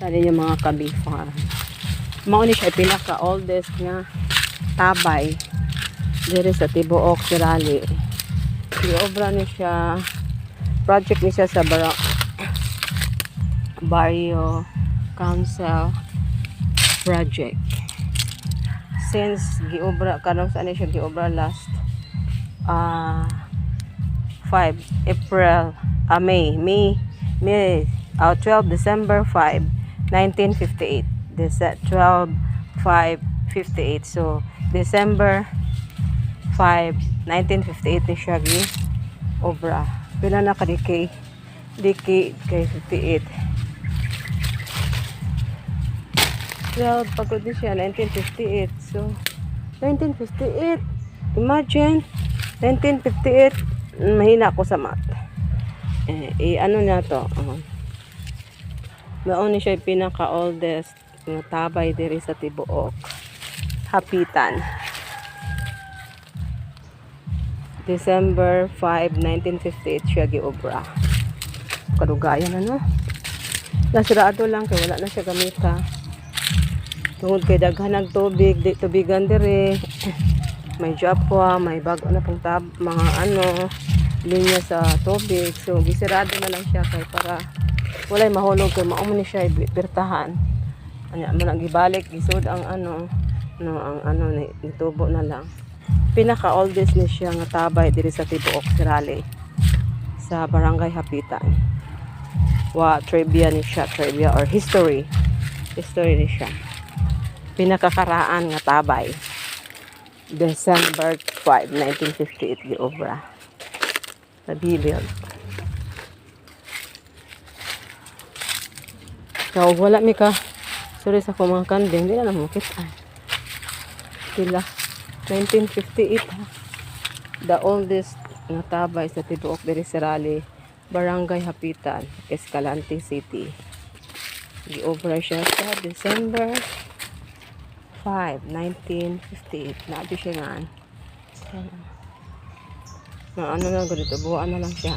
Ano yung mga kabifan. Mao ni siya pinaka oldest nga tabay diri sa Tibuok, Sirali. Giobra ni siya, project ni siya sa Barrio Council project. Since giobra karong saan siya giobra last 5 April, May 12 December 5, 1958. This 12/5/58. So December 5, 1958 ni siya gi-obra. Pila na ka decade kay 58. 12 pagod din siya 1958. So 1958. Imagine 1958, mahina ako sa math. Ano na to? Maon ni siya pinaka oldest nga tabay diri sa Tibuok, Hapitan. December 5, 1958 siya giobra. Kadugayan ano? Nasirado lang kay wala na siya gamita. Tungod kay daghan tubig, di tubigan diri. May japwa, may bago na pong mga linya sa tubig. So gisirado na lang siya kay para walay mahulog kay mao man ni siya ibirtahan. Anya man ang gibalik gisud ang nitubo na lang. Pinaka oldest ni siya nga tabay diri sa Tibuok, Sirali, sa Barangay Hapitan. Trivia ni siya, trivia or history ni siya. Pinakakaraan nga tabay December 5, 1958 giobra sa Bibil. So wala mi ka sorry sa mga kanding, di na namukit sila 1958 ha. The oldest nga tabay sa Tibuok diri sa Sirali, Barangay Hapitan, Escalante City. Giobra siya sa December 5, 1958. Nabi siya nga. Na ano lang ganito, buwan na lang siya.